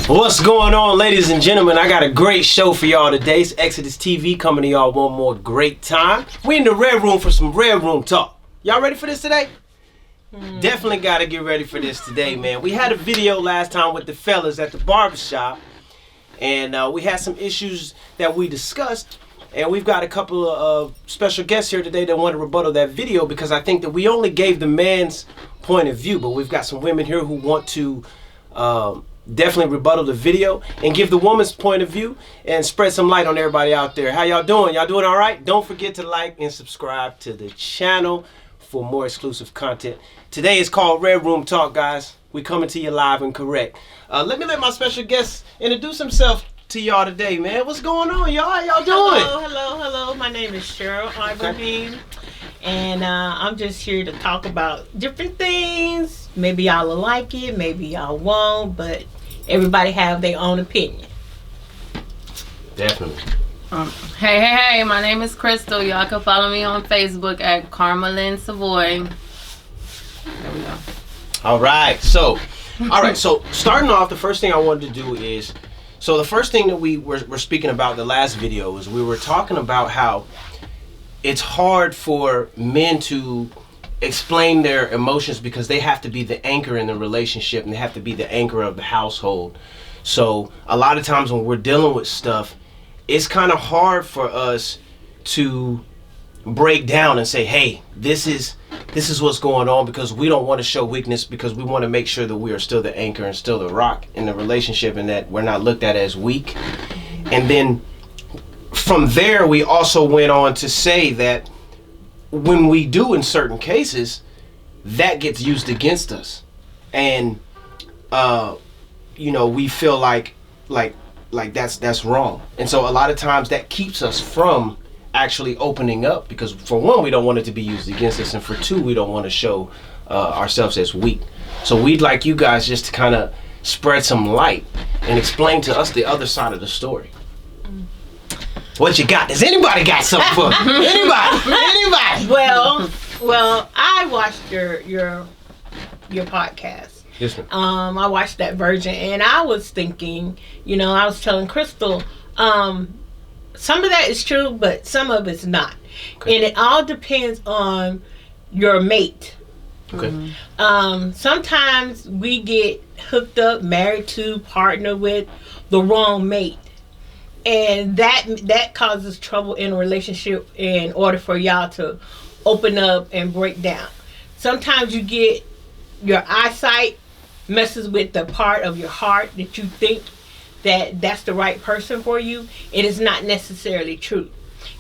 What's going on, ladies and gentlemen? I got a great show for y'all today. It's Xodus TV coming to y'all one more great time. We in the Red Room for some Red Room talk. Y'all ready for this today? Definitely got to get ready for this today, man. We had a video last time with the fellas at the barbershop, and we had some issues that we discussed, and we've got a couple of special guests here today that want to rebuttal that video because I think that we only gave the man's point of view, but we've got some women here who want to definitely rebuttal the video and give the woman's point of view and spread some light on everybody out there. How y'all doing? Y'all doing all right? Don't forget to like and subscribe to the channel for more exclusive content. Today is called Red Room Talk, guys. We coming to you live and correct. Let me let my special guest introduce himself to y'all today, man. What's going on, y'all? How y'all doing? Hello. My name is Sherryl Ibrahim, and I'm just here to talk about different things. Maybe y'all will like it, maybe y'all won't, but everybody have their own opinion. Definitely. Hey, my name is Crystal. Y'all can follow me on Facebook at Carmelin Savoy. There we go. All right, so starting off, the first thing I wanted to do is, so the first thing that we were speaking about the last video is we were talking about how it's hard for men to explain their emotions because they have to be the anchor in the relationship and they have to be the anchor of the household. So a lot of times when we're dealing with stuff, it's kind of hard for us to break down and say, hey, this is what's going on, because we don't want to show weakness, because we want to make sure that we are still the anchor and still the rock in the relationship and that we're not looked at as weak. And then from there, we also went on to say that when we do in certain cases, that gets used against us. And, we feel like that's wrong. And so a lot of times that keeps us from actually opening up, because for one, we don't want it to be used against us, and for two, we don't want to show ourselves as weak. So we'd like you guys just to kind of spread some light and explain to us the other side of the story. What you got? Does anybody got something for me? Anybody? Well, I watched your podcast. Yes, ma'am. I watched that version, and I was thinking, I was telling Crystal, some of that is true, but some of it's not. Okay. And it all depends on your mate. Okay. Sometimes we get hooked up, married to, partner with the wrong mate. And that causes trouble in a relationship in order for y'all to open up and break down. Sometimes you get your eyesight messes with the part of your heart that you think that's the right person for you. It is not necessarily true.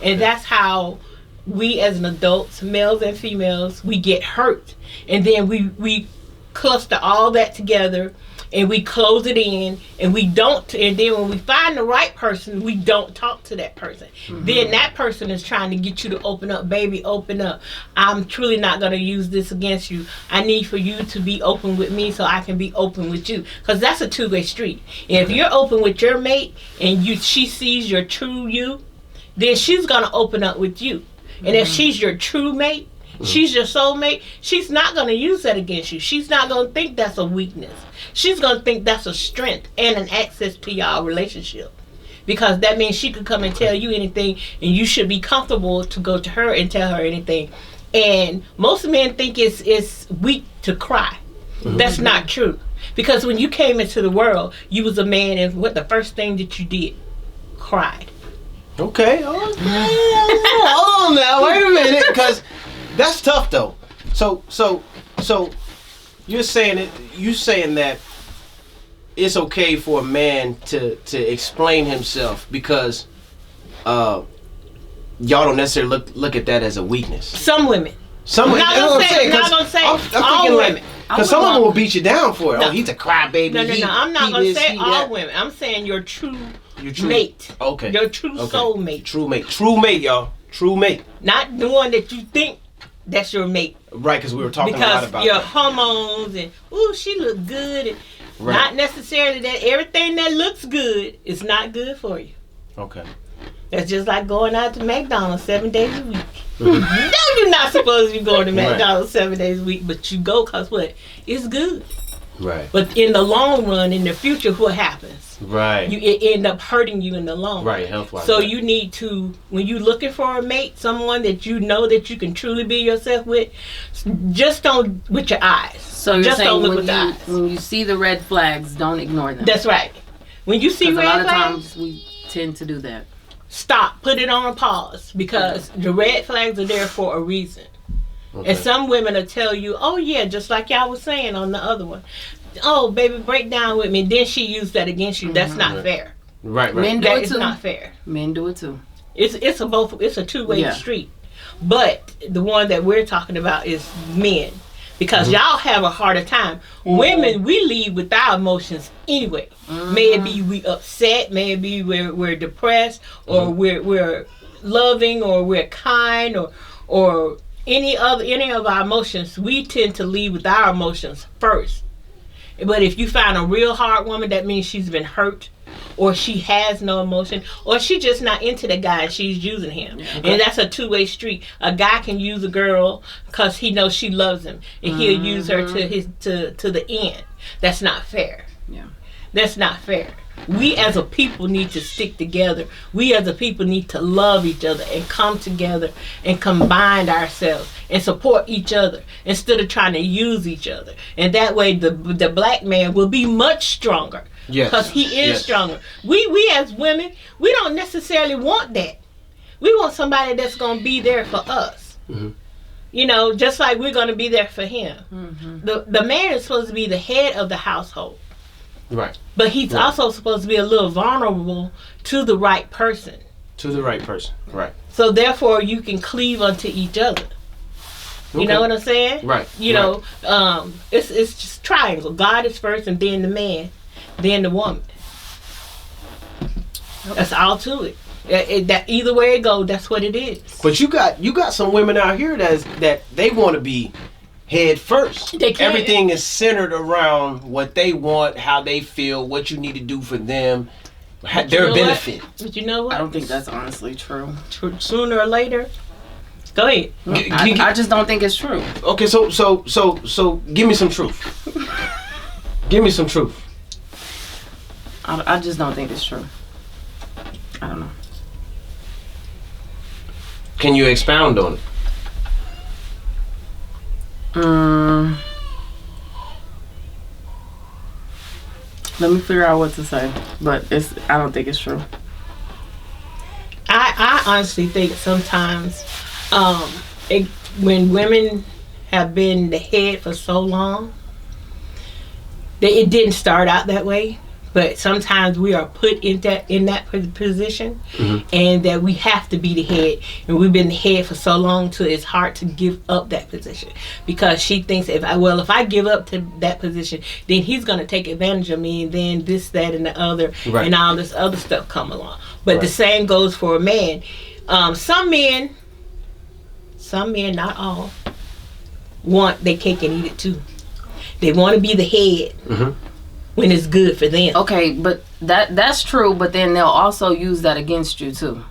And that's how we as an adults, males and females, we get hurt. And then we cluster all that together and we close it in, and we don't, and then when we find the right person, we don't talk to that person. Mm-hmm. Then that person is trying to get you to open up. Baby, open up. I'm truly not going to use this against you. I need for you to be open with me so I can be open with you. Because that's a two-way street. If you're open with your mate and she sees your true you, then she's going to open up with you. And if she's your true mate, she's your soulmate, she's not going to use that against you. She's not going to think that's a weakness. She's going to think that's a strength and an access to y'all relationship. Because that means she could come and tell you anything, and you should be comfortable to go to her and tell her anything. And most men think it's weak to cry. Mm-hmm. That's not true. Because when you came into the world, you was a man, and what the first thing that you did? Cried. Okay. Hold on now. Wait a minute, because that's tough though. So you're saying that it's okay for a man to explain himself because y'all don't necessarily look at that as a weakness. Some women. I'm not gonna say all women. Because some of them will beat you down for it. No. Oh, he's a crybaby. No. I'm not gonna say all women. I'm saying your true mate. Okay. Your true soulmate. True mate, y'all. True mate. Not the one that you think that's your mate. Right, because we were talking a lot about your hormones and she look good, and not necessarily that everything that looks good is not good for you. Okay. That's just like going out to McDonald's 7 days a week. Mm-hmm. No, you're not supposed to be going to McDonald's 7 days a week, but you go because what? It's good. Right. But in the long run, in the future, what happens? Right. It end up hurting you in the long run. Right, health-wise. So you need to, when you're looking for a mate, someone that you know that you can truly be yourself with, just don't with your eyes. So you're just saying don't look with the eyes. when you see the red flags, don't ignore them. That's right. When you see red a lot flags, of times we tend to do that. stop, put it on a pause, because the red flags are there for a reason. Okay. And some women will tell you, oh yeah, just like y'all was saying on the other one, oh baby, break down with me. Then she used that against you. That's not fair. Right. Men do That it is too. not fair. Men do it too. It's a two-way Yeah. street. But the one that we're talking about is men. Because y'all have a harder time. Women, we lead with our emotions anyway. Maybe we upset, maybe we're depressed, or we're loving, or we're kind, or any of our emotions. We tend to lead with our emotions first. But if you find a real hard woman, that means she's been hurt, or she has no emotion, or she just not into the guy and she's using him. And that's a two-way street. A guy can use a girl because he knows she loves him, and he'll use her to the end. That's not fair. Yeah. That's not fair. We as a people need to stick together. We as a people need to love each other and come together and combine ourselves and support each other instead of trying to use each other. And that way the black man will be much stronger. Yes. Because he is stronger. We as women, we don't necessarily want that. We want somebody that's going to be there for us. Mm-hmm. You know, just like we're going to be there for him. The man is supposed to be the head of the household. Right. But he's also supposed to be a little vulnerable to the right person. To the right person. Right. So therefore, you can cleave unto each other. You know what I'm saying? Right. You know, it's just triangle. God is first, and then the man, then the woman. That's all to it. That either way it goes, that's what it is. But you got some women out here that they want to be head first. They can't. Everything is centered around what they want, how they feel, what you need to do for them, their benefit. But you know what? I don't think that's honestly true. Sooner or later, go ahead. I just don't think it's true. Okay, so give me some truth. Give me some truth. I just don't think it's true. I don't know. Can you expound on it? Let me figure out what to say, but I don't think it's true. I honestly think sometimes when women have been the head for so long, that it didn't start out that way. But sometimes we are put in that position, and that we have to be the head. And we've been the head for so long till it's hard to give up that position, because she thinks if I give up to that position, then he's gonna take advantage of me, and then this, that, and the other, and all this other stuff come along. But the same goes for a man. Some men, not all, want their cake and eat it too. They want to be the head. When it's good for them. Okay, but that's true, but then they'll also use that against you too.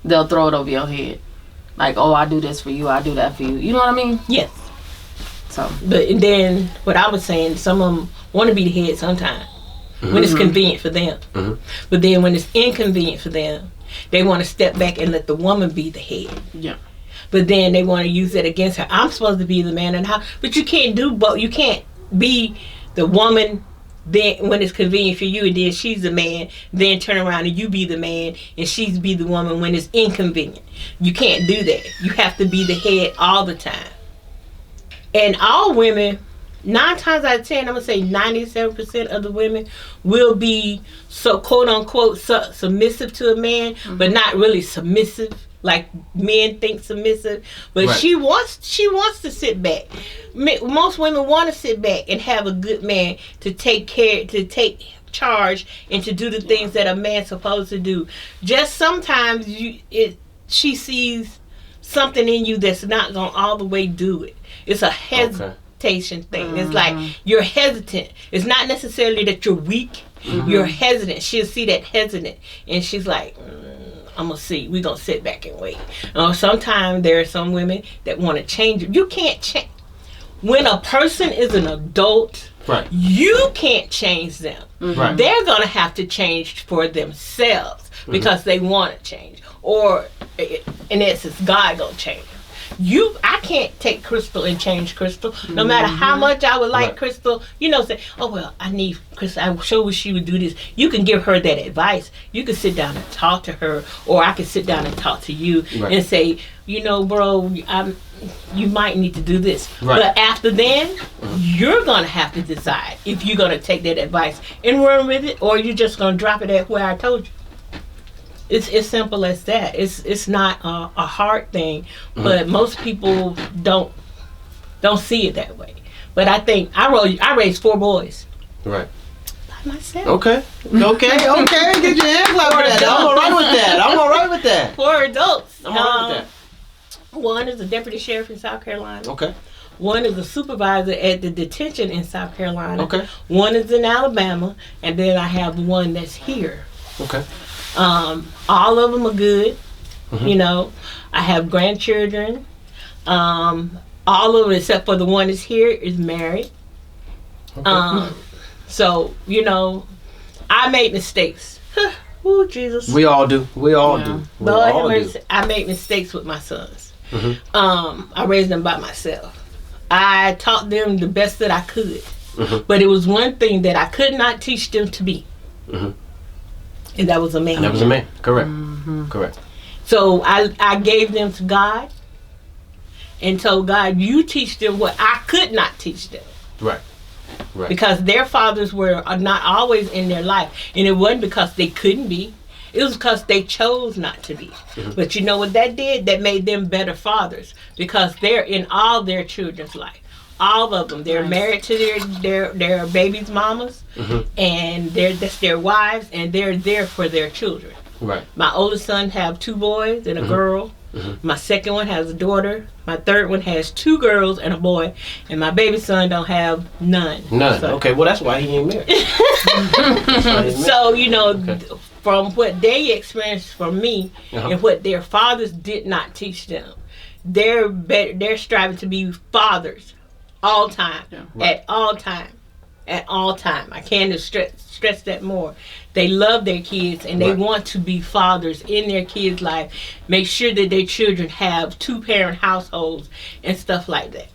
They'll throw it over your head. Like, oh, I do this for you, I do that for you. You know what I mean? Yes. So. But then, what I was saying, some of them want to be the head sometimes. When it's convenient for them. But then when it's inconvenient for them, they want to step back and let the woman be the head. Yeah. But then they want to use it against her. I'm supposed to be the man in the house. But you can't do both. You can't be the woman then when it's convenient for you, and then she's the man, then turn around and you be the man and she's be the woman when it's inconvenient. You can't do that. You have to be the head all the time. And all women, 9 times out of 10, I'm gonna say 97% of the women will be so quote unquote submissive to a man, but not really submissive like men think submissive. But she wants to sit back. Most women want to sit back and have a good man to take charge and to do the things that a man's supposed to do. Just sometimes she sees something in you that's not gonna all the way do it. It's a hesitation thing. It's like you're hesitant. It's not necessarily that you're weak. You're hesitant. She'll see that hesitant and she's like, I'm gonna see. We're gonna sit back and wait. Sometimes there are some women that want to change it. You can't change. When a person is an adult Right. You can't change them. Right. They're going to have to change for themselves because they want to change. Or, in essence, God going to change them. I can't take Crystal and change Crystal. No matter how much I would like Crystal, say, oh, well, I need Crystal. I sure wish she would do this. You can give her that advice. You can sit down and talk to her, or I can sit down and talk to you and say, bro, you might need to do this. Right. But after then, you're going to have to decide if you're going to take that advice and run with it, or you're just going to drop it at where I told you. It's as simple as that. It's not a hard thing, but most people don't see it that way. But I think I raised 4 boys. Right. By myself. Okay. Get your hand clap for that. I'm all right with that. 4 adults. I'm all right with that. One is a deputy sheriff in South Carolina. Okay. One is a supervisor at the detention in South Carolina. Okay. One is in Alabama, and then I have the one that's here. Okay. All of them are good. I have grandchildren. All of them except for the one that's here is married. Okay. So, I made mistakes. Oh, Jesus. We all do. We all do. Lord have mercy. I made mistakes with my sons. I raised them by myself. I taught them the best that I could. But it was one thing that I could not teach them to be. And that was a man. Correct. Correct. So I gave them to God and told God, you teach them what I could not teach them. Right. Because their fathers were not always in their life. And it wasn't because they couldn't be. It was because they chose not to be. But you know what that did? That made them better fathers. Because they're in all their children's life. All of them. They're married to their babies' mamas. And that's their wives. And they're there for their children. Right. My oldest son have 2 boys and a girl. My second one has a daughter. My third one has 2 girls and a boy. And my baby son don't have none. So, okay, well, that's why he ain't married. So, from what they experienced from me and what their fathers did not teach them, they're striving to be fathers all time, at all time. I can't stress that more. They love their kids and they want to be fathers in their kids' life. Make sure that their children have 2-parent households and stuff like that.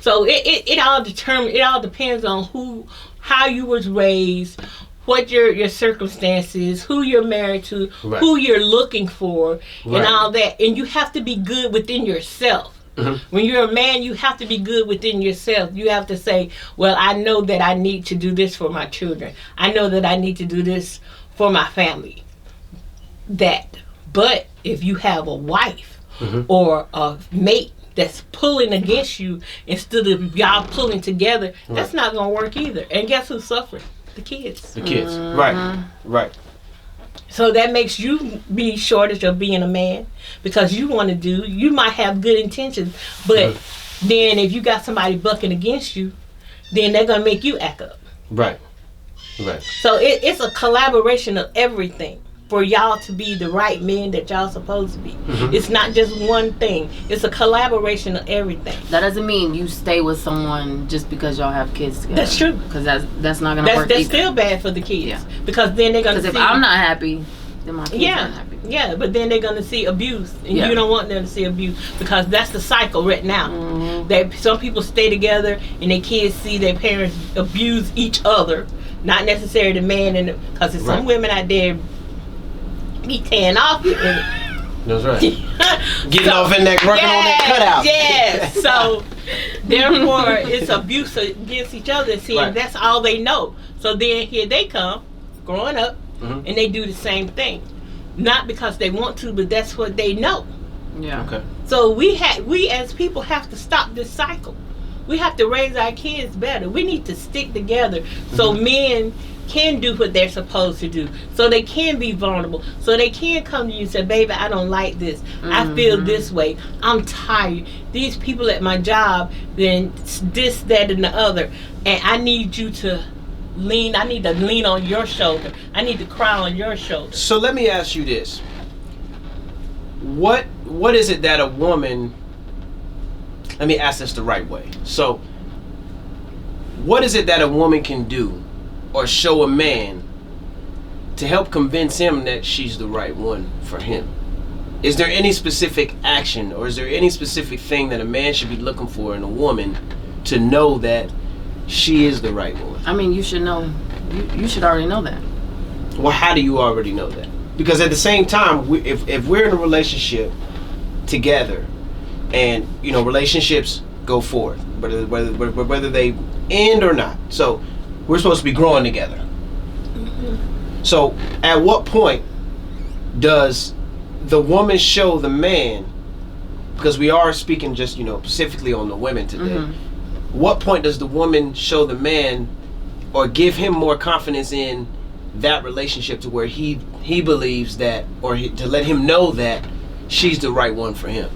So it all depends on how you was raised, what your circumstances, who you're married to, who you're looking for, and all that. And you have to be good within yourself. When you're a man, you have to be good within yourself. You have to say, well, I know that I need to do this for my children. I know that I need to do this for my family. But if you have a wife or a mate that's pulling against you instead of y'all pulling together, that's not going to work either. And guess who's suffering? The kids. Right. So that makes you be shortage of being a man because you might have good intentions, but then if you got somebody bucking against you, then they're going to make you act up. Right. So it's a collaboration of everything for y'all to be the right men that y'all supposed to be. It's not just one thing. It's a collaboration of everything. That doesn't mean you stay with someone just because y'all have kids together. That's true. Because that's not going to work That's either. still bad for the kids. Because then they're going to see... Because if I'm not happy, then my kids aren't happy. Yeah, but then they're going to see abuse. And you don't want them to see abuse. Because that's the cycle right now. Some people stay together and their kids see their parents abuse each other. Not necessarily the man. Because there's some women out there be tearing off. That's right. Getting off in that, working on that cutout. Yes. So, therefore, it's abuse against each other. See, and that's all they know. So then here they come, growing up, and they do the same thing. Not because they want to, but that's what they know. Yeah. Okay. So we as people have to stop this cycle. We have to raise our kids better. We need to stick together so men can do what they're supposed to do, so they can be vulnerable, so they can come to you and say, baby, I don't like this. I feel this way. I'm tired. These people at my job, then this, that, and the other, and I need you to lean. I need to lean on your shoulder. I need to cry on your shoulder. So let me ask you this. What is it that a woman... Let me ask this the right way. So, what is it that a woman can do or show a man to help convince him that she's the right one for him? Is there any specific action or is there any specific thing that a man should be looking for in a woman to know that she is the right one? I mean, you should know. You should already know that. Well, how do you already know that? Because at the same time, if we're in a relationship together, and relationships go forth, whether they end or not. So we're supposed to be growing together. Mm-hmm. So at what point does the woman show the man? Because we are speaking just specifically on the women today. Mm-hmm. What point does the woman show the man, or give him more confidence in that relationship to where he believes that, or to let him know that she's the right one for him?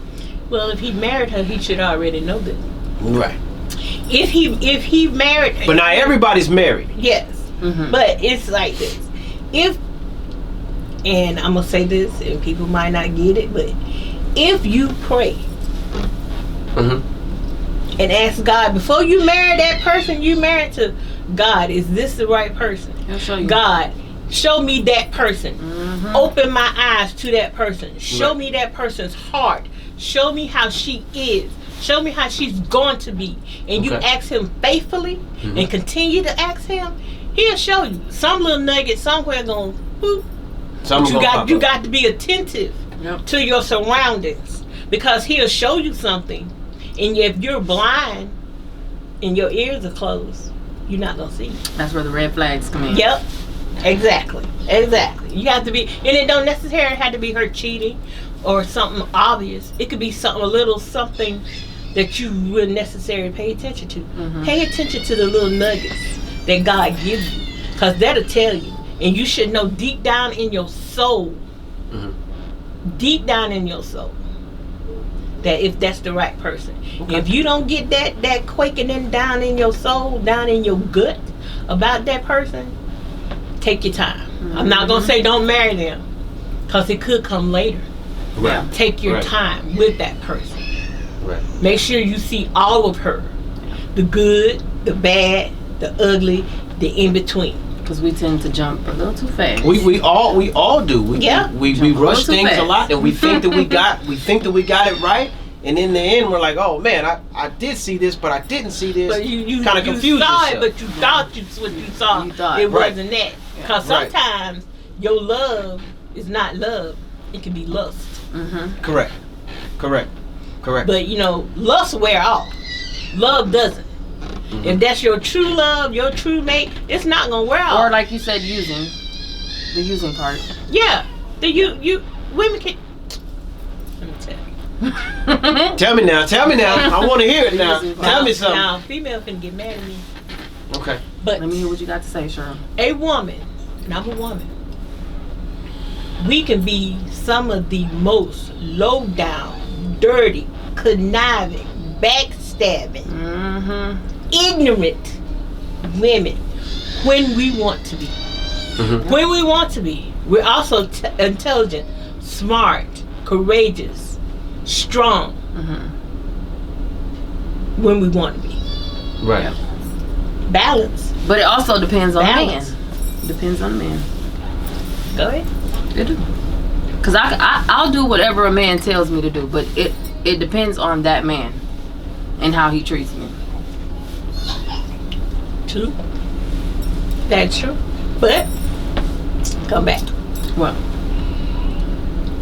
Well, if he married her, he should already know this. Right. If he married her. But not everybody's married. Yes. Mm-hmm. But it's like this. And I'm going to say this, and people might not get it, but if you pray mm-hmm. and ask God, before you marry that person you married to, God, is this the right person? He'll show you. God, show me that person. Mm-hmm. Open my eyes to that person. Show right. me that person's heart. Show me how she is. Show me how she's going to be. And you ask him faithfully mm-hmm. and continue to ask him, he'll show you. Some little nugget somewhere going, whoop. But you got to be attentive to your surroundings, because he'll show you something, and if you're blind and your ears are closed, you're not going to see. That's where the red flags come in. Yep. Exactly. You have to be, and it don't necessarily have to be her cheating or something obvious. It could be something that you wouldn't necessarily pay attention to. Mm-hmm. Pay attention to the little nuggets that God gives you, because that'll tell you. And you should know deep down in your soul, mm-hmm. deep down in your soul, that if that's the right person. Okay. If you don't get that quaking down in your soul, down in your gut about that person, take your time. Mm-hmm. I'm not going to say don't marry them, because it could come later. Right. Take your right. time with that person. Right. Make sure you see all of her. The good, the bad, the ugly, the in-between. Because we tend to jump a little too fast. We all do. We rush things fast. A lot, and we think that we got it right, and in the end we're like, oh man, I did see this, but I didn't see this. But you kind of confused saw yourself. it, but you thought what you saw. It wasn't that. Because sometimes your love is not love; it can be lust. Mm-hmm. Correct. But lust wear off. Love doesn't. Mm-hmm. If that's your true love, your true mate, it's not gonna wear off. Or like you said, the using part. Yeah, you women can. Let me tell you. Tell me now. I want to hear it now. Tell me something. Now, female can get mad at me. Okay. But let me hear what you got to say, Sherryl. A woman, and I'm a woman, we can be some of the most low down, dirty, conniving, backstabbing, mm-hmm. ignorant women when we want to be. Mm-hmm. When we want to be. We're also intelligent, smart, courageous, strong. Mm-hmm. When we want to be. Right. Yeah. Balance. But it also depends on Balance. the man. Depends on the man. Go ahead. It do. Because I'll do whatever a man tells me to do, but it depends on that man and how he treats me. True. That's true. But come back. Well,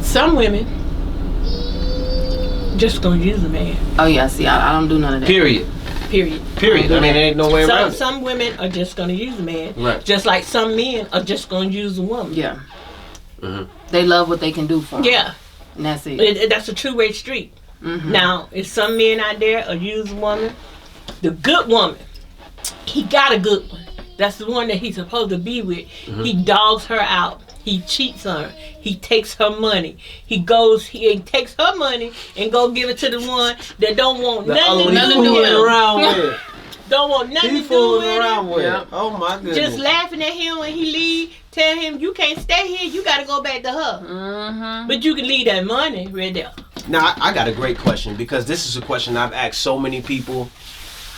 some women just gonna use a man. Oh yeah, see, I don't do none of that. Period. I mean, there ain't no way around it. Some women are just gonna use a man. Right. Just like some men are just gonna use a woman. Yeah. Mm-hmm. They love what they can do for them. Yeah. And that's it. That's a two-way street. Mm-hmm. Now, if some men out there are use a woman, the good woman, he got a good one. That's the one that he's supposed to be with. Mm-hmm. He dogs her out. He cheats on her. He takes her money. He takes her money and go give it to the one that don't want nothing to do with him. Around with. Don't want nothing to do with around him. with. Yeah. Oh my goodness. Just laughing at him when he leave. Tell him you can't stay here. You got to go back to her. Mm-hmm. But you can leave that money right there. Now I got a great question, because this is a question I've asked so many people,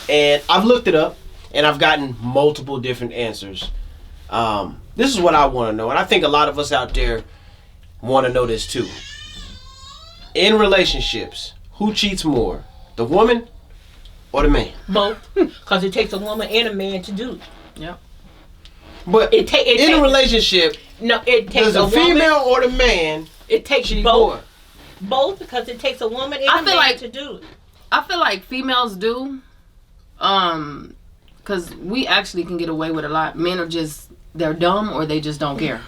and I've looked it up. and I've gotten multiple different answers. This is what I want to know, and I think a lot of us out there want to know this too. In relationships, who cheats more, the woman or the man? Both, because it takes a woman and a man to do it. Yep. But in a relationship, no, it takes does a female or the man? It takes cheat both. More? Both, because it takes a woman and a man to do it. I feel like females do, because we actually can get away with a lot. Men are just, they're dumb or they just don't care.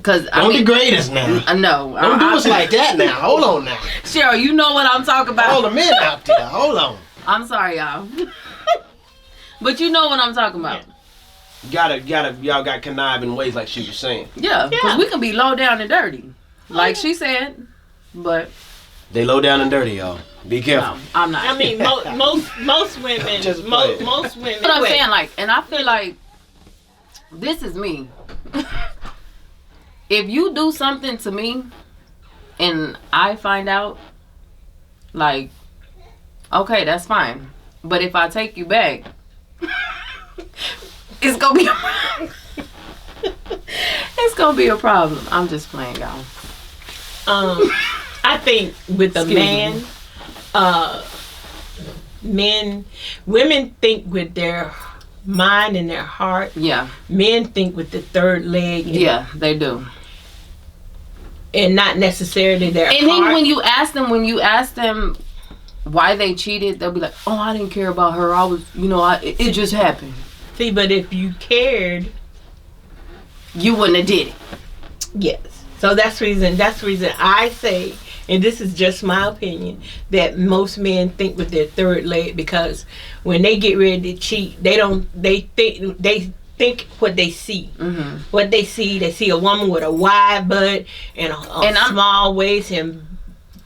Cause don't degrade us now. No, don't do us like that now. Hold on now, Cheryl. You know what I'm talking about. All the men out there. Hold on. I'm sorry, y'all, but you know what I'm talking about. Y'all got connive in ways like she was saying. Yeah, because we can be low down and dirty, like she said, but they low down and dirty, y'all. Be careful. No, I'm not. I mean, most women, most women. But I'm saying, like, and I feel like this is me. If you do something to me and I find out, like, okay, that's fine. But if I take you back, it's gonna be it's gonna be a problem. I'm just playing, y'all. I think with a man, women think with their mind and their heart. Yeah. Men think with the third leg. Yeah, they do. And not necessarily their And heart. then when you ask them why they cheated, they'll be like, "Oh, I didn't care about her. I was, it just happened." See, but if you cared, you wouldn't have did it. Yes. So that's the reason I say, and this is just my opinion, that most men think with their third leg, because when they get ready to cheat, they think what they see. Mm-hmm. What they see a woman with a wide butt and a small waist and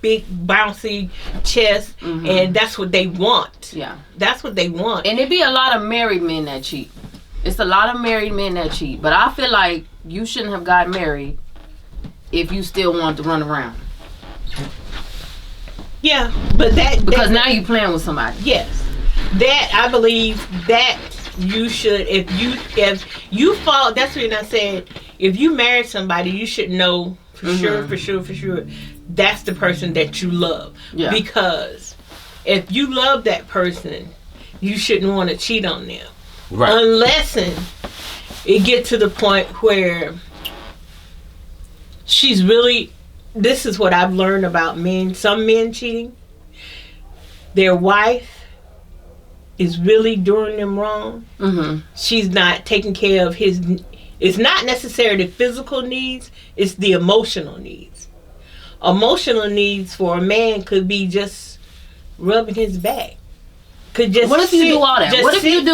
big bouncy chest, mm-hmm. and that's what they want. Yeah, that's what they want. And it be a lot of married men that cheat. It's a lot of married men that cheat. But I feel like you shouldn't have got married if you still want to run around. Yeah, but because now you playing with somebody. Yes, that I believe that you should. If you fall, that's when I said, if you marry somebody, you should know for mm-hmm. sure. That's the person that you love. Yeah. Because if you love that person, you shouldn't want to cheat on them. Right. Unless it get to the point where she's really. This is what I've learned about men. Some men cheating, their wife is really doing them wrong. Mm-hmm. She's not taking care of his. It's not necessarily the physical needs. It's the emotional needs. Emotional needs for a man could be just rubbing his back. Could just. What if you do all that? What if you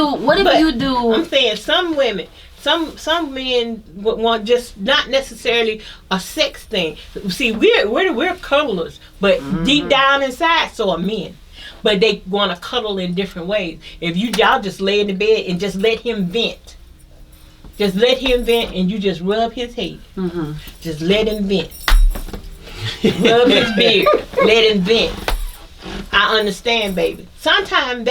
do? I'm saying some women. Some men want just not necessarily a sex thing. See, we're cuddlers, but mm-hmm. deep down inside, so are men. But they want to cuddle in different ways. If y'all just lay in the bed and just let him vent, and you just rub his head. Mm-hmm. Just let him vent. Rub his beard. Let him vent. I understand, baby. Sometimes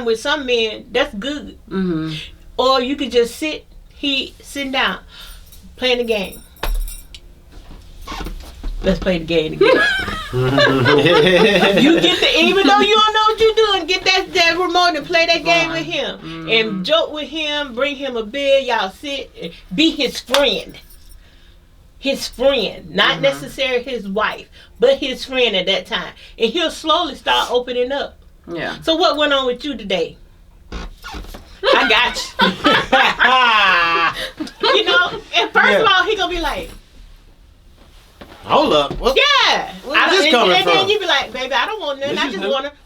with some men, that's good. Mm-hmm. Or you could just sitting down, playing the game. Let's play the game again. You even though you don't know what you're doing, get that remote and play that game with him. Mm-hmm. And joke with him, bring him a beer, y'all sit, and be his friend. His friend, not mm-hmm. necessarily his wife, but his friend at that time. And he'll slowly start opening up. Yeah. So what went on with you today? I got you. And first of all, he gonna be like, hold up. Where's this coming from? And then you be like, baby, I don't want nothing.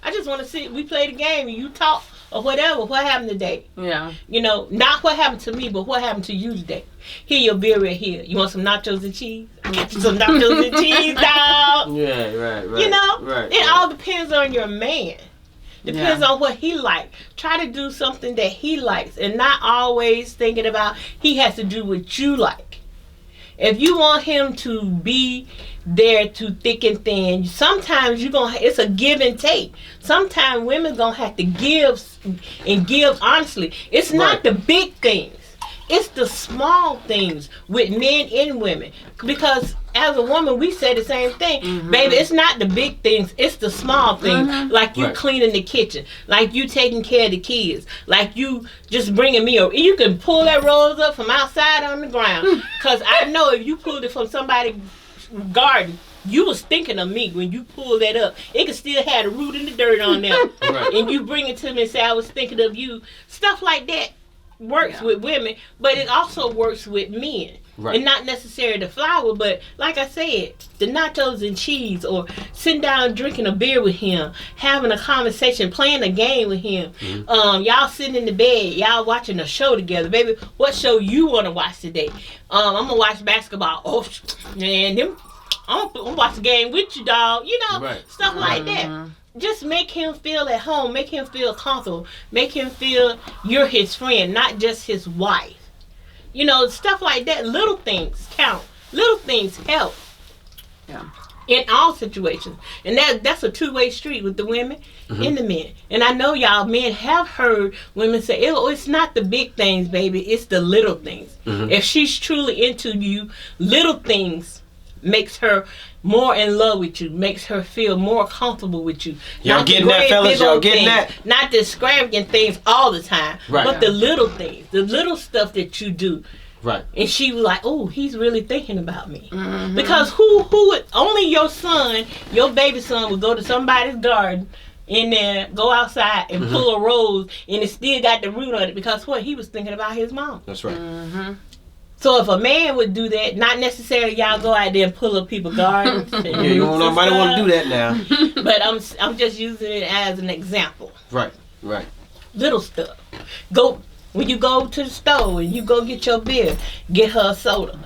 I just wanna sit. We play the game and you talk or whatever. What happened today? Yeah. Not what happened to me, but what happened to you today. Here, your beer right here. You want some nachos and cheese? I got you some nachos and cheese, dog. Yeah, right. Right. It all depends on your man. Depends on what he likes. Try to do something that he likes and not always thinking about he has to do what you like. If you want him to be there to thick and thin, sometimes it's a give and take. Sometimes women gonna have to give and give honestly. It's not the big things. It's the small things with men and women. Because as a woman, we say the same thing. Baby, it's not the big things. It's the small things. Like you cleaning the kitchen. Like you taking care of the kids. Like you just bringing me over. You can pull that rose up from outside on the ground. Because I know if you pulled it from somebody's garden, you was thinking of me when you pulled that up. It could still have the root and the dirt on there. And you bring it to me and say, I was thinking of you. Stuff like that works with women, but it also works with men. And not necessarily the flour, but like I said, the nachos and cheese, or sitting down drinking a beer with him, having a conversation, playing a game with him. Y'all sitting in the bed, y'all watching a show together. Baby, what show you want to watch today? I'm going to watch basketball. Oh, man, I'm going to watch the game with you, dog. You know, stuff like that. Just make him feel at home. Make him feel comfortable. Make him feel you're his friend, not just his wife. You know, stuff like that. Little things count. Little things help. Yeah. In all situations. And that's a two-way street with the women and the men. And I know y'all men have heard women say, oh, it's not the big things, baby. It's the little things. If she's truly into you, little things makes her more in love with you, makes her feel more comfortable with you. Y'all getting that, fellas? Y'all getting that? Not the extravagant things all the time, but the little things, the little stuff that you do. Right. And she was like, oh, he's really thinking about me. Because who would, only your son, your baby son would go to somebody's garden in there, go outside and pull a rose, and it still got the root on it, because what? He was thinking about his mom. That's right. So if a man would do that, not necessarily y'all go out there and pull up people's gardens. Nobody want to do that now. But I'm just using it as an example. Right. Little stuff. When you go to the store and you go get your beer, get her a soda.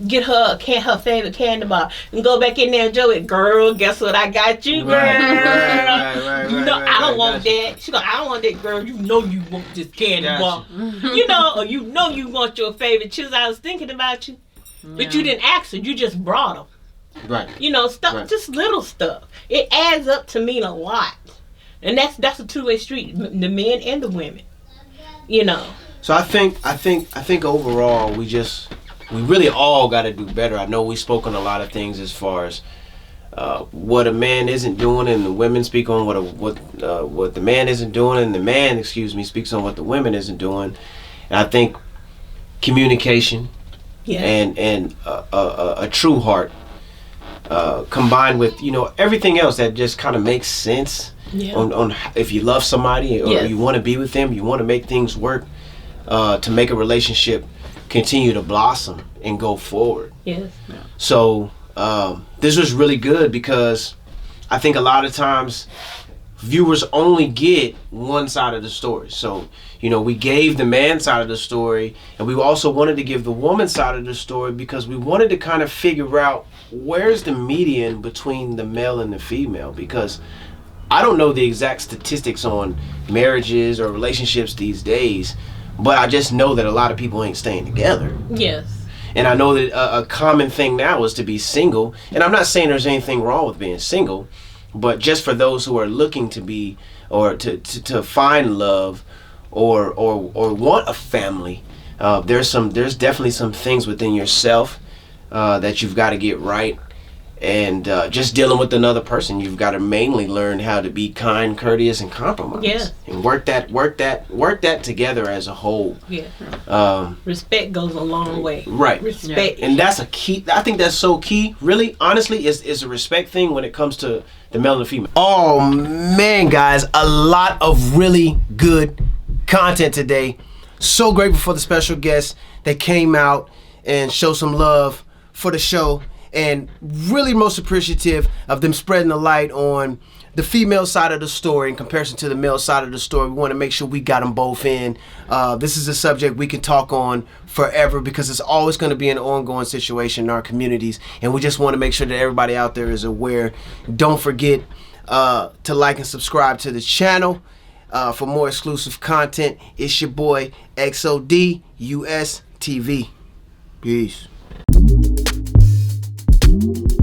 Get her her favorite candy bar. And go back in there and enjoy it. Girl, guess what I got you, girl? You know, I don't want that. She go, I don't want that, girl. You know you want this candy bar. You know, or you know you want your favorite chews. I was thinking about you. But you didn't ask her. You just brought them. Right. You know, stuff, just little stuff. It adds up to mean a lot. And that's a two-way street. The men and the women. You know. So I think overall we really all got to do better. I know we spoke on a lot of things as far as what a man isn't doing, and the women speak on what the man isn't doing, and the man, speaks on what the women isn't doing. And I think communication and a true heart combined with everything else that just kind of makes sense. On if you love somebody or you want to be with them, you want to make things work to make a relationship continue to blossom and go forward. So this was really good, because I think a lot of times viewers only get one side of the story. So we gave the man side of the story, and we also wanted to give the woman side of the story, because we wanted to kind of figure out where's the median between the male and the female, because I don't know the exact statistics on marriages or relationships these days, but I just know that a lot of people ain't staying together. And I know that a common thing now is to be single. And I'm not saying there's anything wrong with being single, but just for those who are looking to be, or to find love, or want a family, there's definitely some things within yourself that you've got to get right. And just dealing with another person, you've got to mainly learn how to be kind, courteous, and compromise. And work that together as a whole. Respect goes a long way. Right. Respect. And that's a key. I think that's so key. Really, honestly, is a respect thing when it comes to the male and the female. Oh man, guys, a lot of really good content today. So grateful for the special guests that came out and showed some love for the show. And really most appreciative of them spreading the light on the female side of the story in comparison to the male side of the story. We want to make sure we got them both in. This is a subject we can talk on forever, because it's always going to be an ongoing situation in our communities. And we just want to make sure that everybody out there is aware. Don't forget to like and subscribe to the channel for more exclusive content. It's your boy XOD US TV. Peace. Peace.